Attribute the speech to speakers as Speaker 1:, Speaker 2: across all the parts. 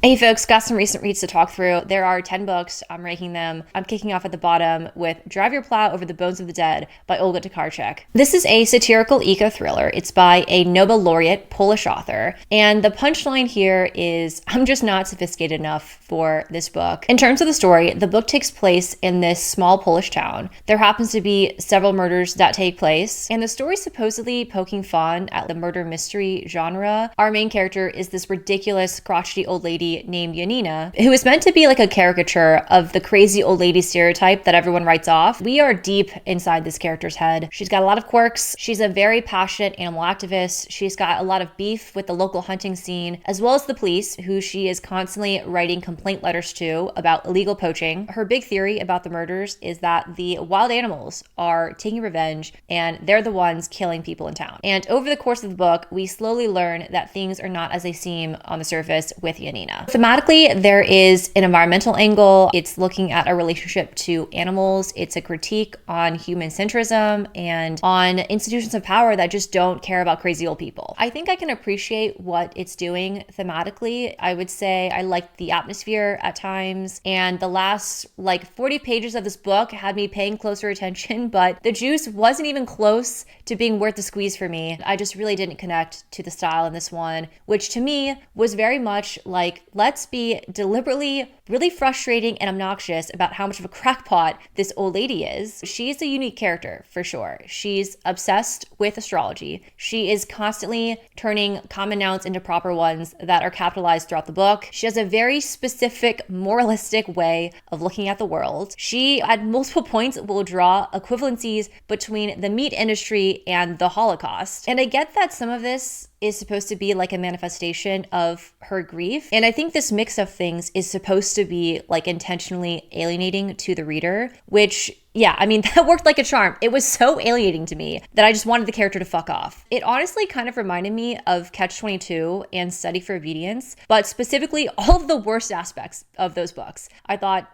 Speaker 1: Hey folks, got some recent reads to talk through. There are 10 books. I'm ranking them. I'm kicking off at the bottom with Drive Your Plow Over the Bones of the Dead by Olga tokarczuk. This is a satirical eco-thriller. It's by a Nobel laureate Polish author. And the punchline here is, I'm just not sophisticated enough for this book. In terms of the story, the book takes place in this small Polish town. There happens to be several murders that take place, and the story's supposedly poking fun at the murder mystery genre. Our main character is this ridiculous, crotchety old lady named Janina, who is meant to be like a caricature of the crazy old lady stereotype that everyone writes off. We are deep inside this character's head. She's got a lot of quirks. She's a very passionate animal activist. She's got a lot of beef with the local hunting scene, as well as the police, who she is constantly writing complaint letters to about illegal poaching. Her big theory about the murders is that the wild animals are taking revenge and they're the ones killing people in town. And over the course of the book, we slowly learn that things are not as they seem on the surface with Janina. Thematically, there is an environmental angle. It's looking at a relationship to animals. It's a critique on human centrism and on institutions of power that just don't care about crazy old people. I think I can appreciate what it's doing thematically. I would say I liked the atmosphere at times, and the last 40 pages of this book had me paying closer attention, but the juice wasn't even close to being worth the squeeze for me. I just really didn't connect to the style in this one, which to me was very much like, let's be deliberately really frustrating and obnoxious about how much of a crackpot this old lady is. She's a unique character for sure. She's obsessed with astrology. She is constantly turning common nouns into proper ones that are capitalized throughout the book. She has a very specific moralistic way of looking at the world. She at multiple points will draw equivalencies between the meat industry and the Holocaust. And I get that some of this is supposed to be like a manifestation of her grief. And I think this mix of things is supposed to be intentionally alienating to the reader, which that worked like a charm. It was so alienating to me that I just wanted the character to fuck off. It honestly kind of reminded me of Catch-22 and Study for Obedience, but specifically all of the worst aspects of those books. I thought,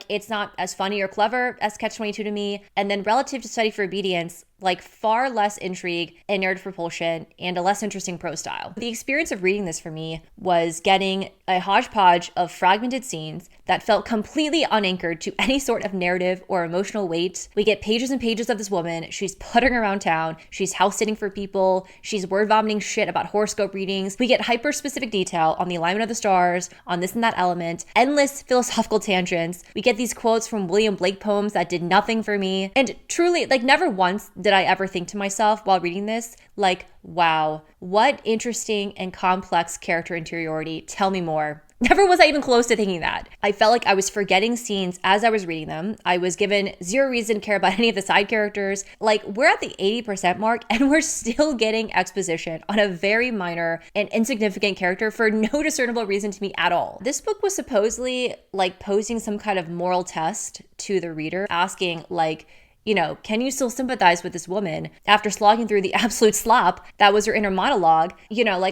Speaker 1: it's not as funny or clever as Catch-22 to me. And then relative to Study for Obedience, far less intrigue and narrative propulsion and a less interesting prose style. The experience of reading this for me was getting a hodgepodge of fragmented scenes that felt completely unanchored to any sort of narrative or emotional weight. We get pages and pages of this woman. She's puttering around town. She's house sitting for people. She's word vomiting shit about horoscope readings. We get hyper specific detail on the alignment of the stars, on this and that element, endless philosophical tangents. We get these quotes from William Blake poems that did nothing for me. And truly, never once did I ever think to myself while reading this, wow, what interesting and complex character interiority. Tell me more. Never was I even close to thinking that. I felt like I was forgetting scenes as I was reading them. I was given zero reason to care about any of the side characters. We're at the 80% mark and we're still getting exposition on a very minor and insignificant character for no discernible reason to me at all. This book was supposedly posing some kind of moral test to the reader, asking can you still sympathize with this woman after slogging through the absolute slop that was her inner monologue?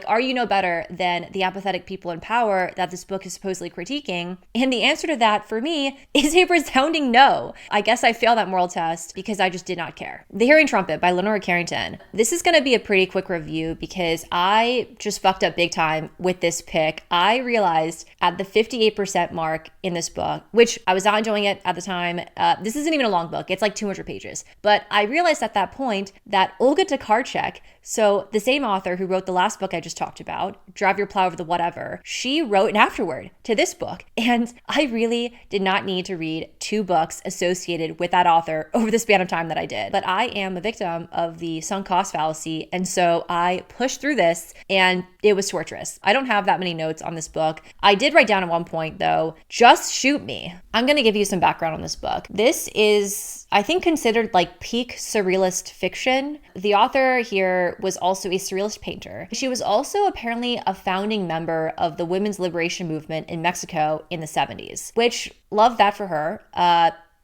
Speaker 1: Are you no better than the apathetic people in power that this book is supposedly critiquing? And the answer to that for me is a resounding no. I guess I failed that moral test because I just did not care. The Herein Trumpet by Leonora Carrington. This is going to be a pretty quick review because I just fucked up big time with this pick. I realized at the 58% mark in this book, which I was not enjoying it at the time. This isn't even a long book. It's 200 pages. But I realized at that point that Olga tokarczuk, so the same author who wrote the last book I just talked about, Drive Your Plow Over the Whatever, she wrote an afterword to this book. And I really did not need to read 2 books associated with that author over the span of time that I did. But I am a victim of the sunk cost fallacy. And so I pushed through this and it was torturous. I don't have that many notes on this book. I did write down at one point though, just shoot me. I'm going to give you some background on this book. This is, I think, considered peak surrealist fiction. The author here was also a surrealist painter. She was also apparently a founding member of the women's liberation movement in Mexico in the 70s, which love that for her.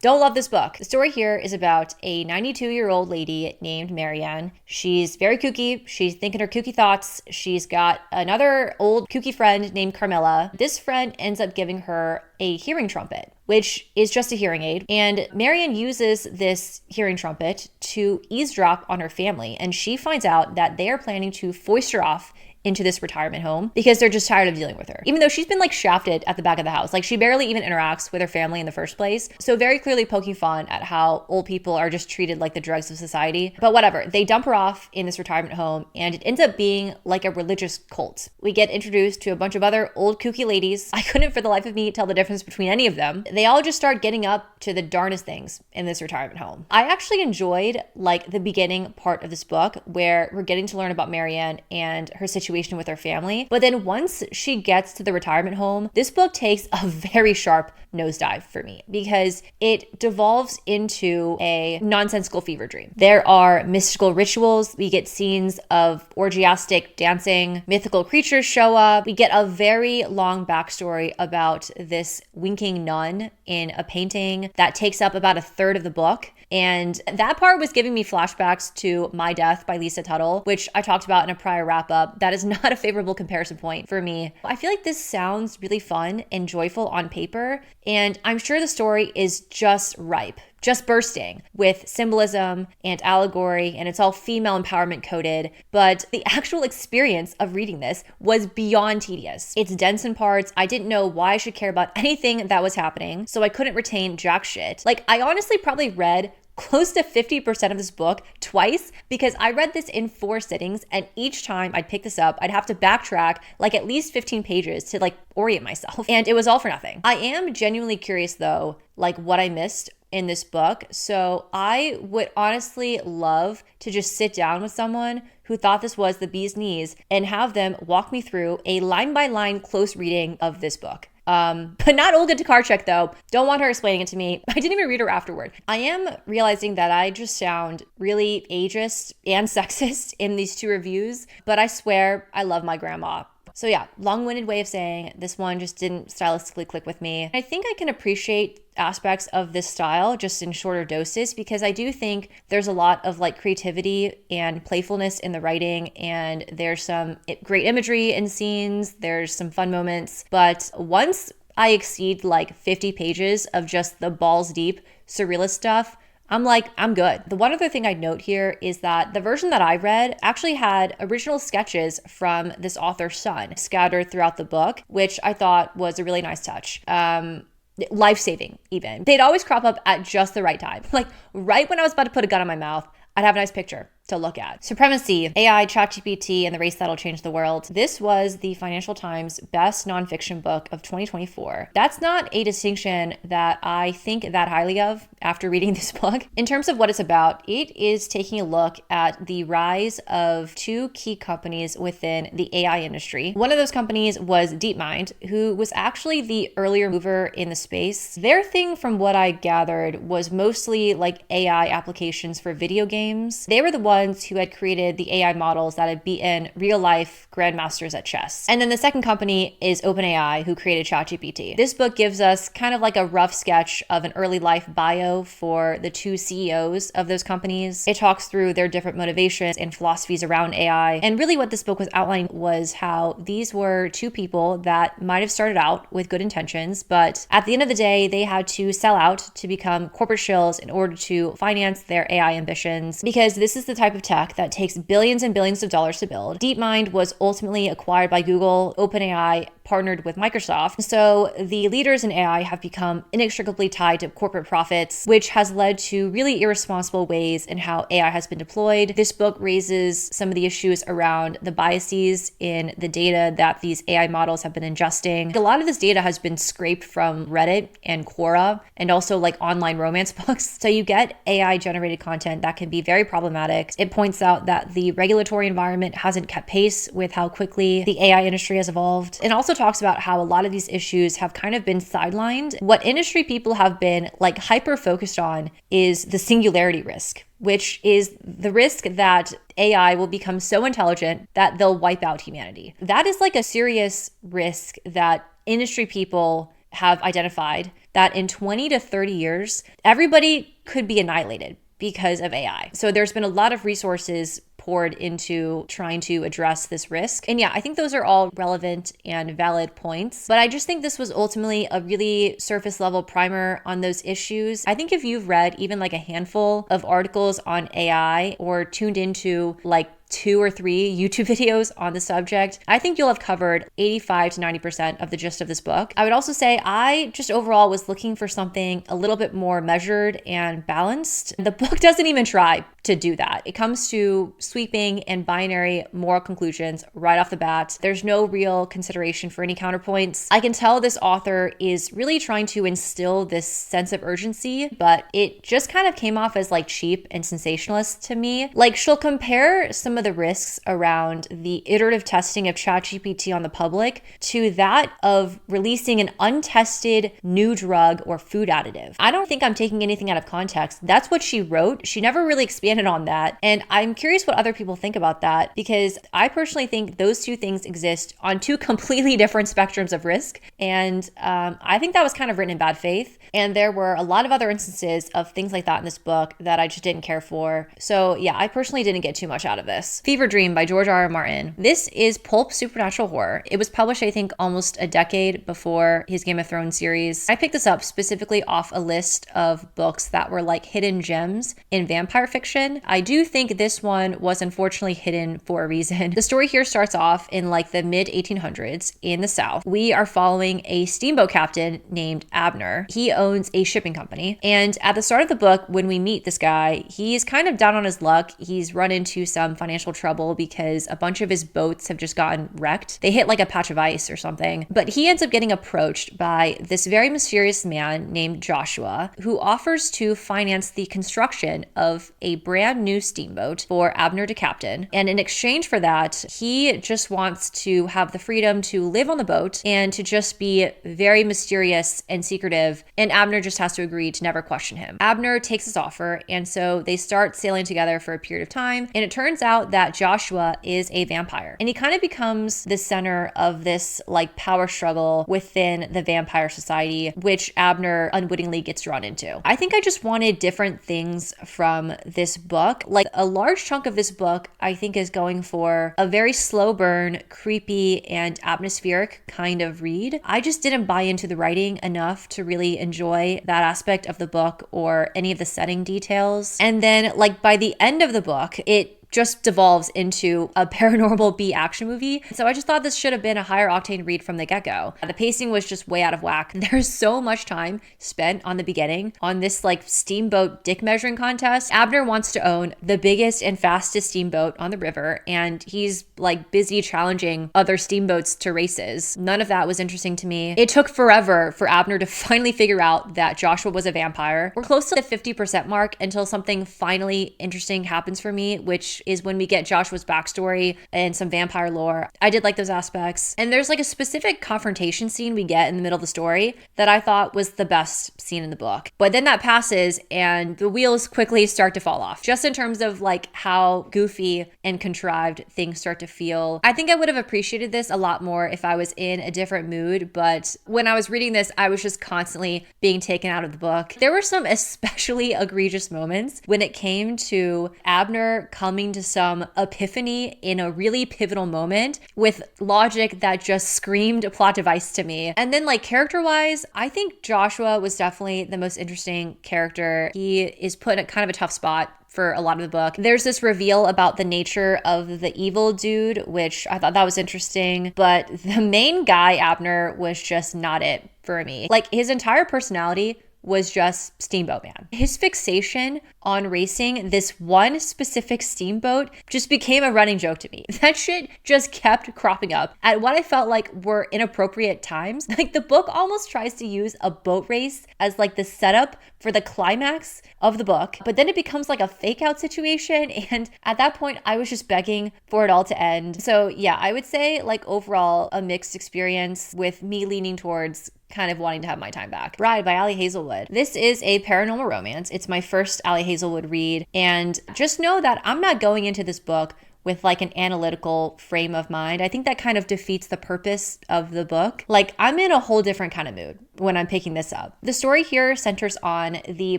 Speaker 1: Don't love this book. The story here is about a 92-year-old lady named Marianne. She's very kooky. She's thinking her kooky thoughts. She's got another old kooky friend named Carmela. This friend ends up giving her a hearing trumpet, which is just a hearing aid. And Marianne uses this hearing trumpet to eavesdrop on her family. And she finds out that they are planning to foist her off into this retirement home because they're just tired of dealing with her. Even though she's been like shafted at the back of the house. Like she barely even interacts with her family in the first place. So very clearly poking fun at how old people are just treated like the dregs of society. But whatever, they dump her off in this retirement home and it ends up being like a religious cult. We get introduced to a bunch of other old kooky ladies. I couldn't for the life of me tell the difference between any of them. They all just start getting up to the darnest things in this retirement home. I actually enjoyed like the beginning part of this book where we're getting to learn about Marianne and her situation with her family. But then once she gets to the retirement home, this book takes a very sharp nosedive for me because it devolves into a nonsensical fever dream. There are mystical rituals. We get scenes of orgiastic dancing. Mythical creatures show up. We get a very long backstory about this winking nun in a painting that takes up about a third of the book. And that part was giving me flashbacks to My Death by Lisa Tuttle, which I talked about in a prior wrap up. That is not a favorable comparison point for me. I feel like this sounds really fun and joyful on paper, and I'm sure the story is just ripe, just bursting with symbolism and allegory, and it's all female empowerment coded. But the actual experience of reading this was beyond tedious. It's dense in parts. I didn't know why I should care about anything that was happening, so I couldn't retain jack shit. Like, I honestly probably read close to 50% of this book twice because I read this in 4 sittings, and each time I'd pick this up, I'd have to backtrack like at least 15 pages to like orient myself, and it was all for nothing. I am genuinely curious though, like what I missed in this book. So I would honestly love to just sit down with someone who thought this was the bee's knees and have them walk me through a line-by-line close reading of this book. But not Olga Tokarczuk though. Don't want her explaining it to me. I didn't even read her afterward. I am realizing that I just sound really ageist and sexist in these 2 reviews, but I swear I love my grandma. So yeah, long-winded way of saying this one just didn't stylistically click with me. I think I can appreciate aspects of this style just in shorter doses because I do think there's a lot of like creativity and playfulness in the writing, and there's some great imagery in scenes, there's some fun moments. But once I exceed like 50 pages of just the balls deep surrealist stuff, I'm good. The one other thing I'd note here is that the version that I read actually had original sketches from this author's son scattered throughout the book, which I thought was a really nice touch. Life-saving even. They'd always crop up at just the right time. Like right when I was about to put a gun in my mouth, I'd have a nice picture to look at. Supremacy, AI, chatgpt, and the race that'll change the world. This was the Financial Times best nonfiction book of 2024. That's not a distinction that I think that highly of after reading this book. In terms of what it's about, it is taking a look at the rise of 2 key companies within the AI industry. One of those companies was DeepMind, who was actually the earlier mover in the space. Their thing, from what I gathered, was mostly like AI applications for video games. They were the ones who had created the AI models that had beaten real-life grandmasters at chess. And then the second company is OpenAI, who created ChatGPT. This book gives us kind of like a rough sketch of an early life bio for the 2 CEOs of those companies. It talks through their different motivations and philosophies around AI. And really what this book was outlining was how these were 2 people that might have started out with good intentions, but at the end of the day, they had to sell out to become corporate shills in order to finance their AI ambitions, because this is the type of tech that takes billions and billions of dollars to build. DeepMind was ultimately acquired by Google. OpenAI partnered with Microsoft. So the leaders in AI have become inextricably tied to corporate profits, which has led to really irresponsible ways in how AI has been deployed. This book raises some of the issues around the biases in the data that these AI models have been ingesting. A lot of this data has been scraped from Reddit and Quora, and also like online romance books. So you get AI generated content that can be very problematic. It points out that the regulatory environment hasn't kept pace with how quickly the AI industry has evolved, and also talks about how a lot of these issues have kind of been sidelined. What industry people have been like hyper focused on is the singularity risk, which is the risk that AI will become so intelligent that they'll wipe out humanity. That is like a serious risk that industry people have identified, that in 20 to 30 years, everybody could be annihilated because of AI. So there's been a lot of resources poured into trying to address this risk. And yeah, I think those are all relevant and valid points, but I just think this was ultimately a really surface level primer on those issues. I think if you've read even like a handful of articles on AI or tuned into like 2 or 3 YouTube videos on the subject, I think you'll have covered 85 to 90% of the gist of this book. I would also say I just overall was looking for something a little bit more measured and balanced. The book doesn't even try to do that. It comes to sweeping and binary moral conclusions right off the bat. There's no real consideration for any counterpoints. I can tell this author is really trying to instill this sense of urgency, but it just kind of came off as like cheap and sensationalist to me. Like, she'll compare some of the risks around the iterative testing of ChatGPT on the public to that of releasing an untested new drug or food additive. I don't think I'm taking anything out of context. That's what she wrote. She never really expanded on that. And I'm curious what other people think about that, because I personally think those two things exist on two completely different spectrums of risk. And I think that was kind of written in bad faith. And there were a lot of other instances of things like that in this book that I just didn't care for. So yeah, I personally didn't get too much out of this. Fever Dream by George R. R. Martin. This is pulp supernatural horror. It was published, I think, almost a decade before his Game of Thrones series. I picked this up specifically off a list of books that were like hidden gems in vampire fiction. I do think this one was unfortunately hidden for a reason. The story here starts off in like the mid 1800s in the South. We are following a steamboat captain named Abner. He owns a shipping company. And at the start of the book, when we meet this guy, he's kind of down on his luck. He's run into some financial trouble because a bunch of his boats have just gotten wrecked. They hit like a patch of ice or something. But he ends up getting approached by this very mysterious man named Joshua, who offers to finance the construction of a brand new steamboat for Abner to captain. And in exchange for that, he just wants to have the freedom to live on the boat and to just be very mysterious and secretive. And Abner just has to agree to never question him. Abner takes this offer, and so they start sailing together for a period of time. And it turns out that Joshua is a vampire. And he kind of becomes the center of this like power struggle within the vampire society, which Abner unwittingly gets drawn into. I think I just wanted different things from this book. Like, a large chunk of this book, I think, is going for a very slow burn, creepy, and atmospheric kind of read. I just didn't buy into the writing enough to really enjoy that aspect of the book or any of the setting details. And then, like, by the end of the book, it just devolves into a paranormal B action movie. So I just thought this should have been a higher octane read from the get-go. The pacing was just way out of whack. There's so much time spent on the beginning on this like steamboat dick measuring contest. Abner wants to own the biggest and fastest steamboat on the river, and he's like busy challenging other steamboats to races. None of that was interesting to me. It took forever for Abner to finally figure out that Joshua was a vampire. We're close to the 50% mark until something finally interesting happens for me, which is when we get Joshua's backstory and some vampire lore. I did like those aspects. And there's like a specific confrontation scene we get in the middle of the story that I thought was the best scene in the book. But then that passes and the wheels quickly start to fall off. Just in terms of like how goofy and contrived things start to feel. I think I would have appreciated this a lot more if I was in a different mood. But when I was reading this, I was just constantly being taken out of the book. There were some especially egregious moments when it came to Abner coming to some epiphany in a really pivotal moment with logic that just screamed a plot device to me. And then like character-wise, I think Joshua was definitely the most interesting character. He is put in kind of a tough spot for a lot of the book. There's this reveal about the nature of the evil dude, which I thought that was interesting, but the main guy, Abner, was just not it for me. Like, his entire personality was just Steamboat Man. His fixation on racing this one specific steamboat just became a running joke to me. That shit just kept cropping up at what I felt like were inappropriate times. Like, the book almost tries to use a boat race as like the setup for the climax of the book, but then it becomes like a fake out situation. And at that point, I was just begging for it all to end. So yeah, I would say like overall a mixed experience with me leaning towards kind of wanting to have my time back. Bride by Ali Hazelwood. This is a paranormal romance. It's my first Ali Hazelwood read. And just know that I'm not going into this book with like an analytical frame of mind. I think that kind of defeats the purpose of the book. Like, I'm in a whole different kind of mood when I'm picking this up. The story here centers on the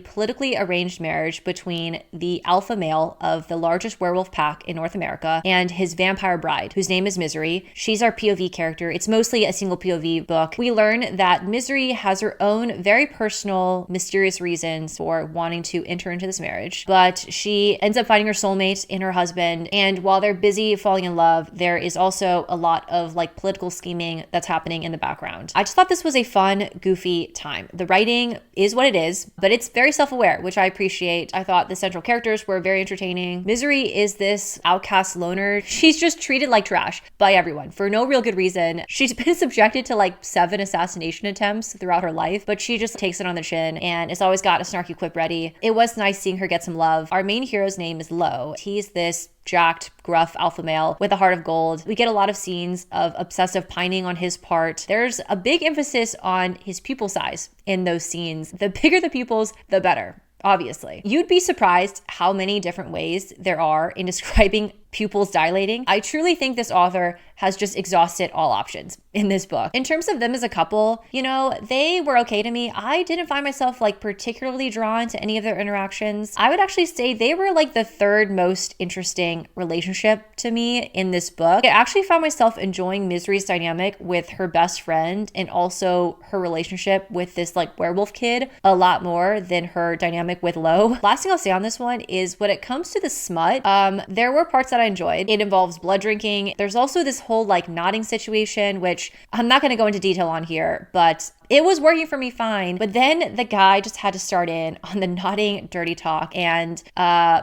Speaker 1: politically arranged marriage between the alpha male of the largest werewolf pack in North America and his vampire bride, whose name is Misery. She's our POV character. It's mostly a single POV book. We learn that Misery has her own very personal, mysterious reasons for wanting to enter into this marriage, but she ends up finding her soulmate in her husband. And while they're busy falling in love, there is also a lot of like political scheming that's happening in the background. I just thought this was a fun, goofy time. The writing is what it is, but it's very self-aware, which I appreciate. I thought the central characters were very entertaining. Misery is this outcast loner. She's just treated like trash by everyone for no real good reason. She's been subjected to like 7 assassination attempts throughout her life, but she just takes it on the chin and has always got a snarky quip ready. It was nice seeing her get some love. Our main hero's name is Lo. He's this jacked, gruff alpha male with a heart of gold. We get a lot of scenes of obsessive pining on his part. There's a big emphasis on his pupil size in those scenes. The bigger the pupils, the better. Obviously. You'd be surprised how many different ways there are in describing pupils dilating. I truly think this author has just exhausted all options in this book. In terms of them as a couple, you know, they were okay to me. I didn't find myself like particularly drawn to any of their interactions. I would actually say they were like the third most interesting relationship to me in this book. I actually found myself enjoying Misery's dynamic with her best friend and also her relationship with this like werewolf kid a lot more than her dynamic with Lo. Last thing I'll say on this one is when it comes to the smut, there were parts that I enjoyed. It involves blood drinking. There's also this whole like nodding situation, which I'm not going to go into detail on here, but it was working for me fine. But then the guy just had to start in on the nodding dirty talk, and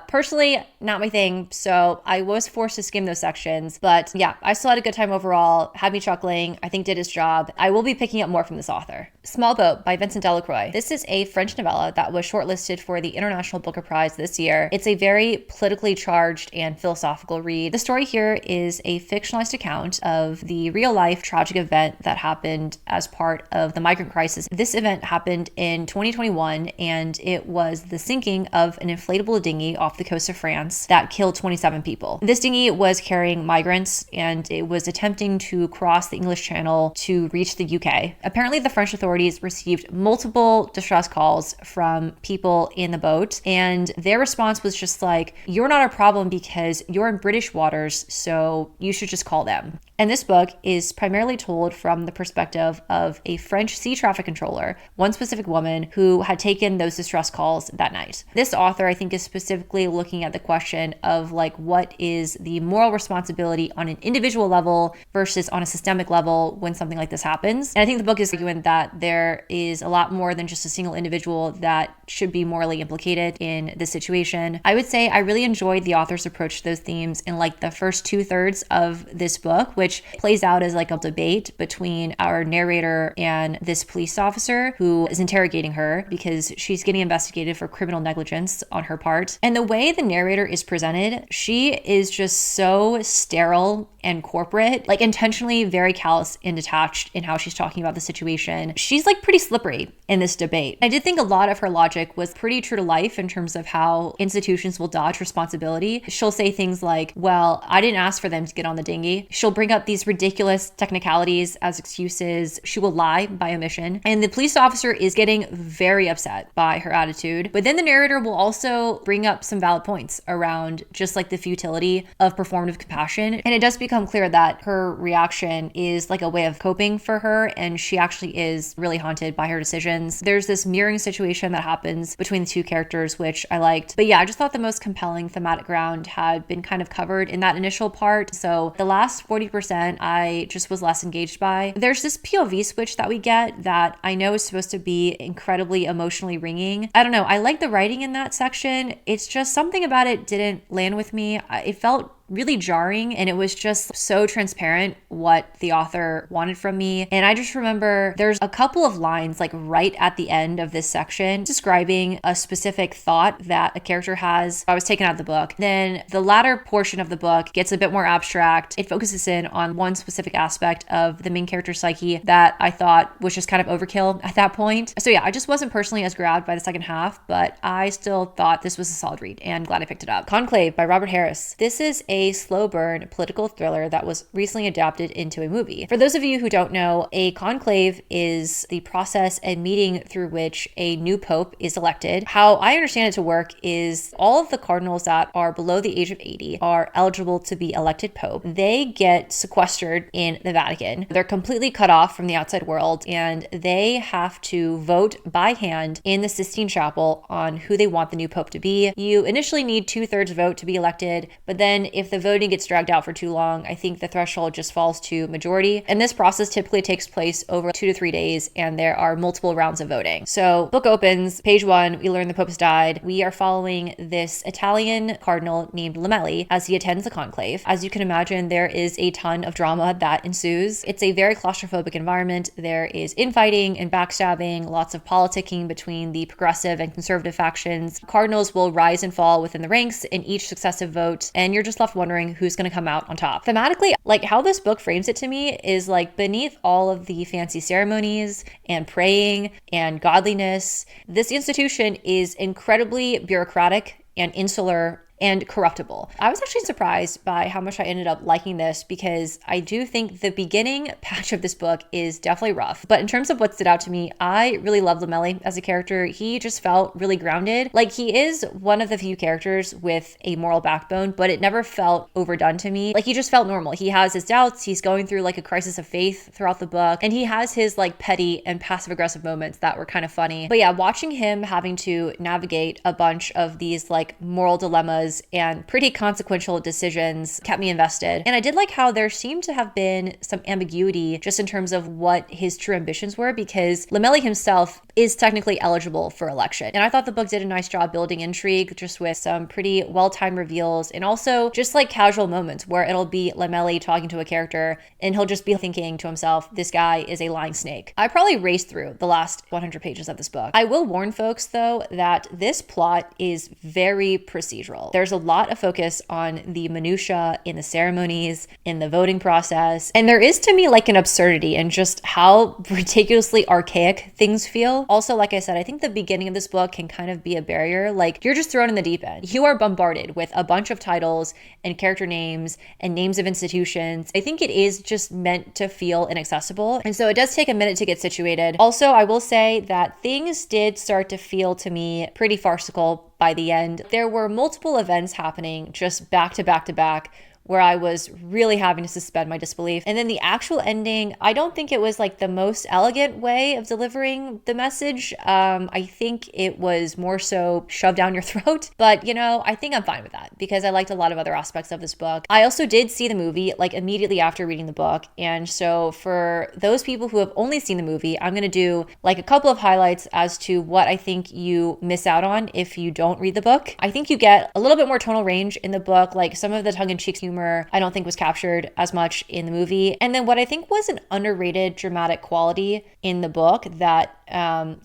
Speaker 1: personally not my thing, so I was forced to skim those sections. But yeah, I still had a good time overall, had me chuckling, I think did his job. I will be picking up more from this author. Small Boat by Vincent Delacroix. This is a French novella that was shortlisted for the International Booker Prize this year. It's a very politically charged and philosophical read. The story here is a fictionalized account of the real life tragic event that happened as part of the migrant crisis. This event happened in 2021, and it was the sinking of an inflatable dinghy off the coast of France that killed 27 people. This dinghy was carrying migrants, and it was attempting to cross the English Channel to reach the UK. Apparently, the French authorities received multiple distress calls from people in the boat, and their response was just like, "You're not a problem because you're in British waters, so you should just call them." And this book is primarily told from the perspective of a French sea traffic controller, one specific woman who had taken those distress calls that night. This author, I think, is specifically looking at the question of like, what is the moral responsibility on an individual level versus on a systemic level when something like this happens. And I think the book is arguing that there is a lot more than just a single individual that should be morally implicated in this situation. I would say I really enjoyed the author's approach to those themes in like the first 2/3 of this book, which plays out as like a debate between our narrator and this police officer who is interrogating her because she's getting investigated for criminal negligence on her part. And the way the narrator is presented, she is just so sterile and corporate, like intentionally very callous and detached in how she's talking about the situation. She's like pretty slippery in this debate. I did think a lot of her logic was pretty true to life in terms of how institutions will dodge responsibility. She'll say things like, well, I didn't ask for them to get on the dinghy. She'll bring up these ridiculous technicalities as excuses. She will lie by omission. And the police officer is getting very upset by her attitude. But then the narrator will also bring up some valid points around just like the futility of performative compassion. And it does become clear that her reaction is like a way of coping for her, and she actually is really haunted by her decisions. There's this mirroring situation that happens between the two characters, which I liked. But yeah, I just thought the most compelling thematic ground had been kind of covered in that initial part. So the last 40% I just was less engaged by. There's this POV switch that we get that I know is supposed to be incredibly emotionally ringing. I don't know. I like the writing in that section. It's just something about it didn't land with me. It felt really jarring, and it was just so transparent what the author wanted from me. And I just remember there's a couple of lines like right at the end of this section describing a specific thought that a character has. I was taken out of the book. Then the latter portion of the book gets a bit more abstract. It focuses in on one specific aspect of the main character's psyche that I thought was just kind of overkill at that point. So yeah, I just wasn't personally as grabbed by the second half, but I still thought this was a solid read and glad I picked it up. Conclave by Robert Harris. This is a a slow burn political thriller that was recently adapted into a movie. For those of you who don't know, a conclave is the process and meeting through which a new pope is elected. How I understand it to work is all of the cardinals that are below the age of 80 are eligible to be elected pope. They get sequestered in the Vatican. They're completely cut off from the outside world, and they have to vote by hand in the Sistine Chapel on who they want the new pope to be. You initially need 2/3 vote to be elected, but then if the voting gets dragged out for too long, I think the threshold just falls to majority. And this process typically takes place over 2 to 3 days, and there are multiple rounds of voting. So book opens, page 1, we learn the pope has died. We are following this Italian cardinal named Lamelli as he attends the conclave. As you can imagine, there is a ton of drama that ensues. It's a very claustrophobic environment. There is infighting and backstabbing, lots of politicking between the progressive and conservative factions. Cardinals will rise and fall within the ranks in each successive vote, and you're just left wondering who's going to come out on top. Thematically, like how this book frames it to me is like beneath all of the fancy ceremonies and praying and godliness, this institution is incredibly bureaucratic and insular and corruptible. I was actually surprised by how much I ended up liking this, because I do think the beginning patch of this book is definitely rough. But in terms of what stood out to me, I really love Lamelli as a character. He just felt really grounded. Like, he is one of the few characters with a moral backbone, but it never felt overdone to me. Like, he just felt normal. He has his doubts. He's going through like a crisis of faith throughout the book, and he has his like petty and passive aggressive moments that were kind of funny. But yeah, watching him having to navigate a bunch of these like moral dilemmas and pretty consequential decisions kept me invested. And I did like how there seemed to have been some ambiguity just in terms of what his true ambitions were, because Lamelli himself is technically eligible for election. And I thought the book did a nice job building intrigue, just with some pretty well-timed reveals, and also just like casual moments where it'll be Lamelli talking to a character and he'll just be thinking to himself, this guy is a lying snake. I probably raced through the last 100 pages of this book. I will warn folks though that this plot is very procedural. There's a lot of focus on the minutia in the ceremonies, in the voting process, and there is to me like an absurdity in just how ridiculously archaic things feel. Also, like I said, I think the beginning of this book can kind of be a barrier. Like, you're just thrown in the deep end. You are bombarded with a bunch of titles and character names and names of institutions. I think it is just meant to feel inaccessible, and so it does take a minute to get situated. Also, I will say that things did start to feel to me pretty farcical by the end. There were multiple events happening just back to back to back, where I was really having to suspend my disbelief. And then the actual ending, I don't think it was like the most elegant way of delivering the message. I think it was more so shoved down your throat. But, you know, I think I'm fine with that because I liked a lot of other aspects of this book. I also did see the movie like immediately after reading the book. And so for those people who have only seen the movie, I'm going to do like a couple of highlights as to what I think you miss out on if you don't read the book. I think you get a little bit more tonal range in the book, like some of the tongue-in-cheek humor I don't think was captured as much in the movie. And then what I think was an underrated dramatic quality in the book that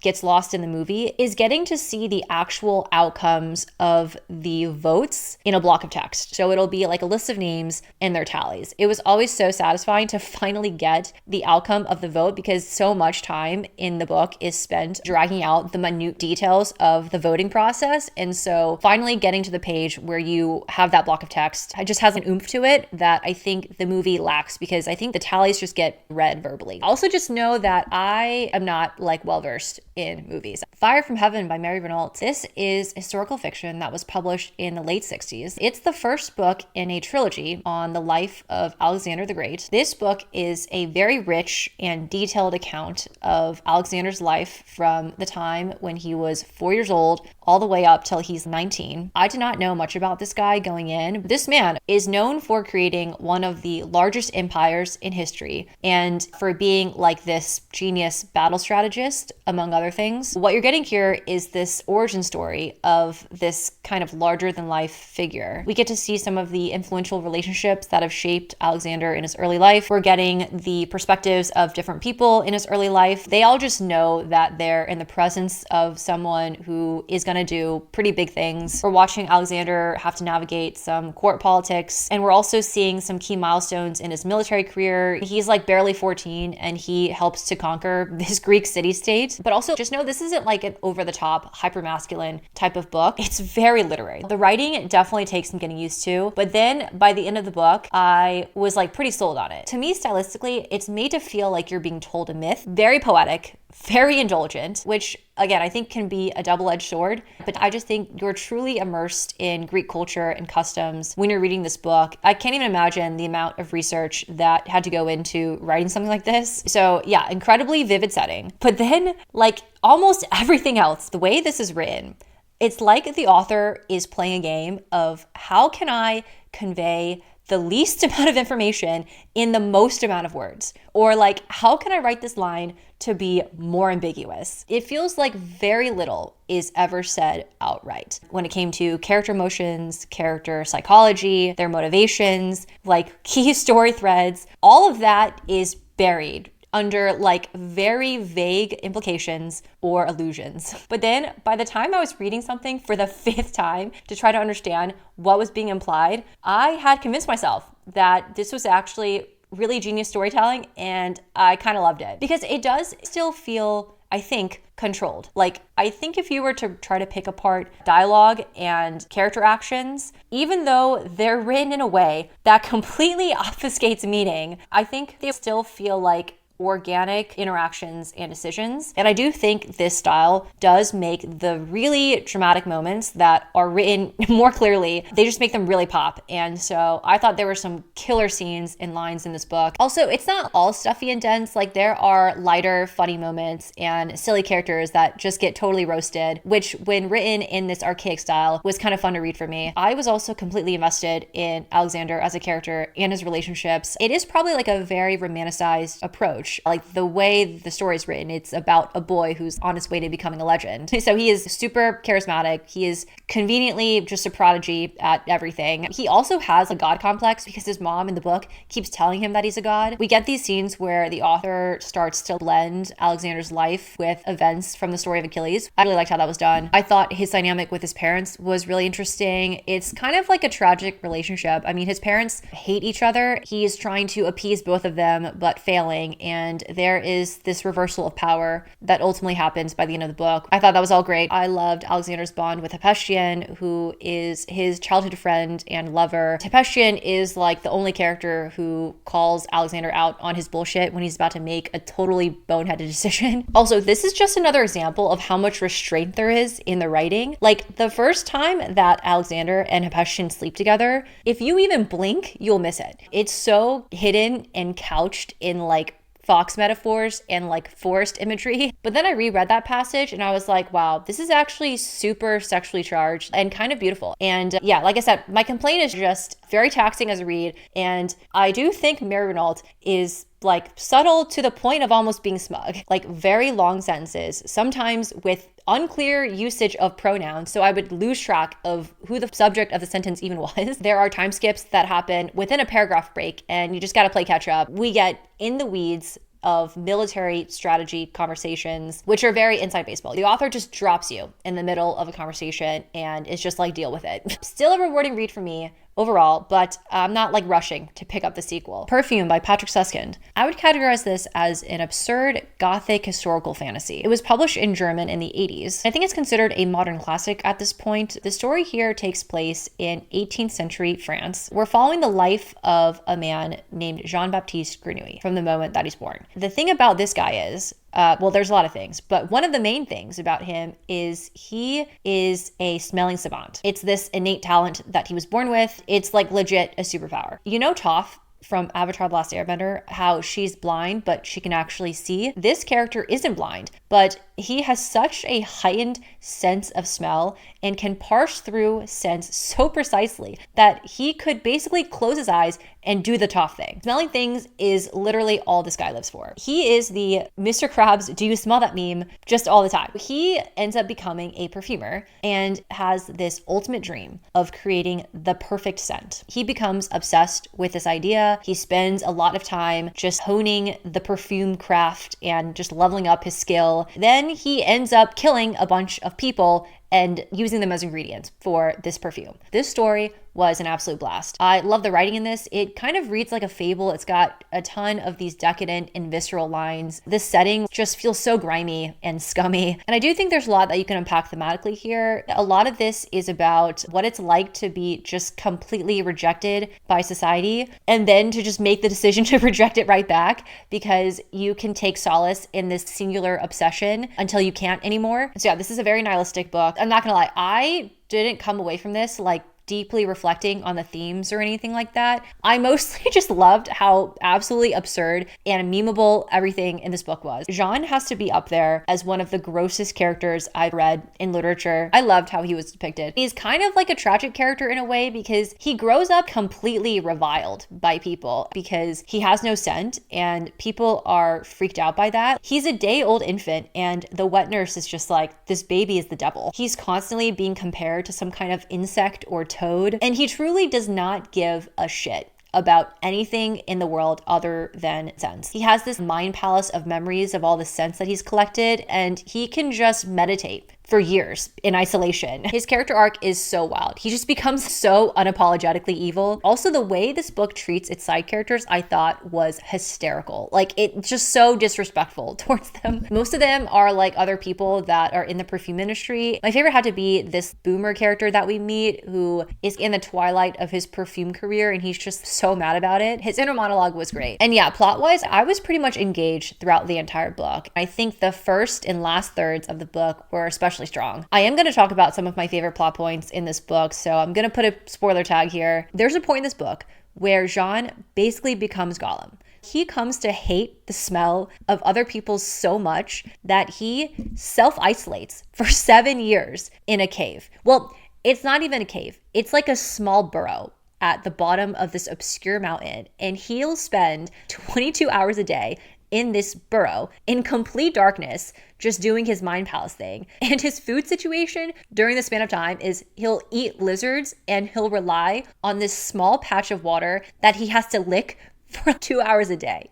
Speaker 1: gets lost in the movie is getting to see the actual outcomes of the votes in a block of text. So it'll be like a list of names and their tallies. It was always so satisfying to finally get the outcome of the vote, because so much time in the book is spent dragging out the minute details of the voting process. And so finally getting to the page where you have that block of text, it just has an oomph to it that I think the movie lacks, because I think the tallies just get read verbally. Also, just know that I am not like well-versed in movies. Fire from Heaven by Mary Renault. This is historical fiction that was published in the late 60s. It's the first book in a trilogy on the life of Alexander the Great. This book is a very rich and detailed account of Alexander's life from the time when he was 4 years old all the way up till he's 19. I did not know much about this guy going in. This man is known for creating one of the largest empires in history and for being like this genius battle strategist, among other things. What you're getting here is this origin story of this kind of larger than life figure. We get to see some of the influential relationships that have shaped Alexander in his early life. We're getting the perspectives of different people in his early life. They all just know that they're in the presence of someone who is going to do pretty big things. We're watching Alexander have to navigate some court politics, and we're also seeing some key milestones in his military career. He's like barely 14 and he helps to conquer this Greek city-state state. But also just know this isn't like an over-the-top, hyper-masculine type of book. It's very literary. The writing definitely takes some getting used to, but then by the end of the book, I was like pretty sold on it. To me, stylistically, it's made to feel like you're being told a myth. Very poetic, very indulgent, which again, I think can be a double-edged sword, but I just think you're truly immersed in Greek culture and customs when you're reading this book. I can't even imagine the amount of research that had to go into writing something like this. So yeah, incredibly vivid setting. But then like almost everything else, the way this is written, it's like the author is playing a game of how can I convey the least amount of information in the most amount of words? Or like, how can I write this line to be more ambiguous? It feels like very little is ever said outright when it came to character emotions, character psychology, their motivations, like key story threads. All of that is buried under like very vague implications or allusions. But then by the time I was reading something for the 5th time to try to understand what was being implied, I had convinced myself that this was actually really genius storytelling, and I kind of loved it because it does still feel, I think, controlled. Like, I think if you were to try to pick apart dialogue and character actions, even though they're written in a way that completely obfuscates meaning, I think they still feel like organic interactions and decisions. And I do think this style does make the really dramatic moments that are written more clearly, they just make them really pop. And so I thought there were some killer scenes and lines in this book. Also, it's not all stuffy and dense. Like there are lighter, funny moments and silly characters that just get totally roasted, which when written in this archaic style was kind of fun to read for me. I was also completely invested in Alexander as a character and his relationships. It is probably like a very romanticized approach. Like the way the story is written, it's about a boy who's on his way to becoming a legend. So he is super charismatic. He is conveniently just a prodigy at everything. He also has a god complex because his mom in the book keeps telling him that he's a god. We get these scenes where the author starts to blend Alexander's life with events from the story of Achilles. I really liked how that was done. I thought his dynamic with his parents was really interesting. It's kind of like a tragic relationship. I mean, his parents hate each other. He's trying to appease both of them, but failing. And there is this reversal of power that ultimately happens by the end of the book. I thought that was all great. I loved Alexander's bond with Hephaestion, who is his childhood friend and lover. Hephaestion is like the only character who calls Alexander out on his bullshit when he's about to make a totally boneheaded decision. Also, this is just another example of how much restraint there is in the writing. Like the first time that Alexander and Hephaestion sleep together, if you even blink, you'll miss it. It's so hidden and couched in like fox metaphors and like forest imagery. But then I reread that passage and I was like, wow, this is actually super sexually charged and kind of beautiful. And yeah, like I said, my complaint is just very taxing as a read. And I do think Mary Renault is like subtle to the point of almost being smug, like very long sentences, sometimes with unclear usage of pronouns. So I would lose track of who the subject of the sentence even was. There are time skips that happen within a paragraph break and you just got to play catch up. We get in the weeds of military strategy conversations, which are very inside baseball. The author just drops you in the middle of a conversation and it's just like, deal with it. Still a rewarding read for me overall, but I'm not like rushing to pick up the sequel. Perfume by Patrick Suskind. I would categorize this as an absurd gothic historical fantasy. It was published in German in the 80s. I think it's considered a modern classic at this point. The story here takes place in 18th century France. We're following the life of a man named Jean-Baptiste Grenouille from the moment that he's born. The thing about this guy is, well, there's a lot of things, but one of the main things about him is he is a smelling savant. It's this innate talent that he was born with. It's like legit a superpower. You know Toph from Avatar: The Last Airbender, how she's blind, but she can actually see? This character isn't blind, but he has such a heightened sense of smell and can parse through scents so precisely that he could basically close his eyes and do the Toph thing. Smelling things is literally all this guy lives for. He is the Mr. Krabs, do you smell that meme just all the time. He ends up becoming a perfumer and has this ultimate dream of creating the perfect scent. He becomes obsessed with this idea. He spends a lot of time just honing the perfume craft and just leveling up his skill. Then he ends up killing a bunch of people and using them as ingredients for this perfume. This story was an absolute blast. I love the writing in this. It kind of reads like a fable. It's got a ton of these decadent and visceral lines. This setting just feels so grimy and scummy. And I do think there's a lot that you can unpack thematically here. A lot of this is about what it's like to be just completely rejected by society and then to just make the decision to reject it right back because you can take solace in this singular obsession until you can't anymore. So yeah, this is a very nihilistic book. I'm not gonna lie, I didn't come away from this like deeply reflecting on the themes or anything like that. I mostly just loved how absolutely absurd and memeable everything in this book was. Jean has to be up there as one of the grossest characters I've read in literature. I loved how he was depicted. He's kind of like a tragic character in a way because he grows up completely reviled by people because he has no scent and people are freaked out by that. He's a day-old infant and the wet nurse is just like, this baby is the devil. He's constantly being compared to some kind of insect or toad, and he truly does not give a shit about anything in the world other than scents. He has this mind palace of memories of all the scents that he's collected, and he can just meditate for years in isolation. His character arc is so wild. He just becomes so unapologetically evil. Also, the way this book treats its side characters, I thought was hysterical. Like, it's just so disrespectful towards them. Most of them are like other people that are in the perfume industry. My favorite had to be this boomer character that we meet who is in the twilight of his perfume career and he's just so mad about it. His inner monologue was great. And yeah, plot-wise, I was pretty much engaged throughout the entire book. I think the first and last thirds of the book were especially strong. I am going to talk about some of my favorite plot points in this book, so I'm going to put a spoiler tag here. There's a point in this book where Jean basically becomes Gollum. He comes to hate the smell of other people so much that he self-isolates for 7 years in a cave. Well, it's not even a cave. It's like a small burrow at the bottom of this obscure mountain, and he'll spend 22 hours a day in this burrow in complete darkness, just doing his mind palace thing. And his food situation during the span of time is he'll eat lizards and he'll rely on this small patch of water that he has to lick for 2 hours a day.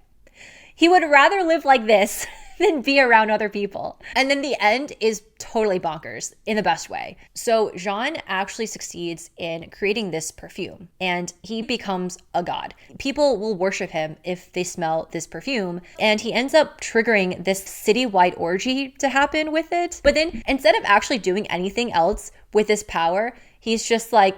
Speaker 1: He would rather live like this than be around other people. And then the end is totally bonkers in the best way. So Jean actually succeeds in creating this perfume and he becomes a god. People will worship him if they smell this perfume, and he ends up triggering this city-wide orgy to happen with it. But then instead of actually doing anything else with this power, he's just like,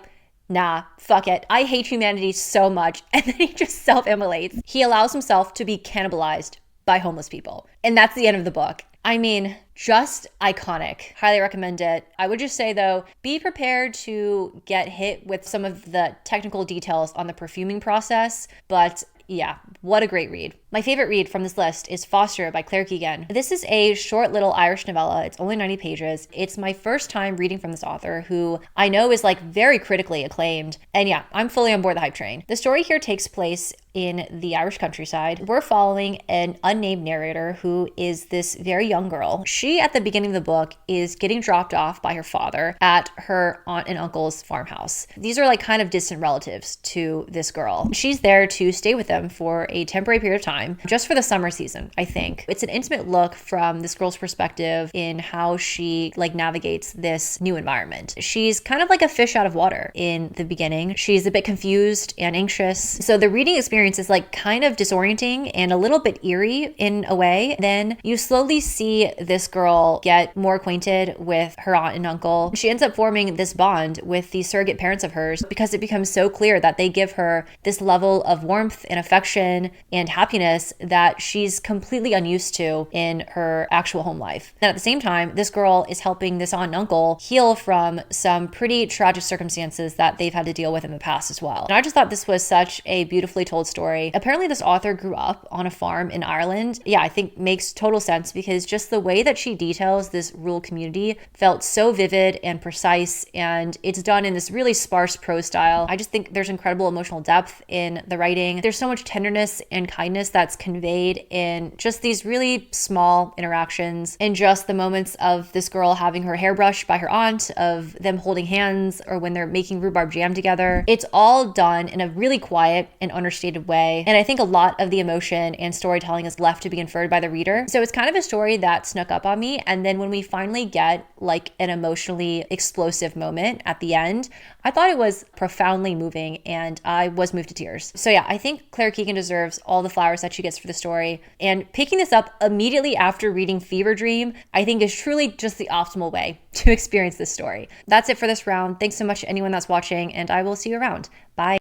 Speaker 1: nah, fuck it. I hate humanity so much. And then he just self-immolates. He allows himself to be cannibalized by homeless people. And that's the end of the book. I mean, just iconic. Highly recommend it. I would just say though, be prepared to get hit with some of the technical details on the perfuming process, but yeah, what a great read. My favorite read from this list is Foster by Claire Keegan. This is a short little Irish novella. It's only 90 pages. It's my first time reading from this author who I know is like very critically acclaimed. And yeah, I'm fully on board the hype train. The story here takes place in the Irish countryside. We're following an unnamed narrator who is this very young girl. She, at the beginning of the book, is getting dropped off by her father at her aunt and uncle's farmhouse. These are like kind of distant relatives to this girl. She's there to stay with them for a temporary period of time, just for the summer season, I think. It's an intimate look from this girl's perspective in how she like navigates this new environment. She's kind of like a fish out of water in the beginning. She's a bit confused and anxious. So the reading experience is like kind of disorienting and a little bit eerie in a way. Then you slowly see this girl get more acquainted with her aunt and uncle. She ends up forming this bond with the surrogate parents of hers because it becomes so clear that they give her this level of warmth and affection and happiness that she's completely unused to in her actual home life. And at the same time, this girl is helping this aunt and uncle heal from some pretty tragic circumstances that they've had to deal with in the past as well. And I just thought this was such a beautifully told story. Apparently this author grew up on a farm in Ireland. Yeah, I think makes total sense because just the way that she details this rural community felt so vivid and precise, and it's done in this really sparse prose style. I just think there's incredible emotional depth in the writing. There's so much tenderness and kindness that's conveyed in just these really small interactions, in just the moments of this girl having her hair brushed by her aunt, of them holding hands, or when they're making rhubarb jam together. It's all done in a really quiet and understated way. And I think a lot of the emotion and storytelling is left to be inferred by the reader. So it's kind of a story that snuck up on me. And then when we finally get like an emotionally explosive moment at the end, I thought it was profoundly moving and I was moved to tears. So yeah, I think Claire Keegan deserves all the flowers that she gets for the story. And picking this up immediately after reading Fever Dream, I think is truly just the optimal way to experience this story. That's it for this round. Thanks so much to anyone that's watching, and I will see you around. Bye.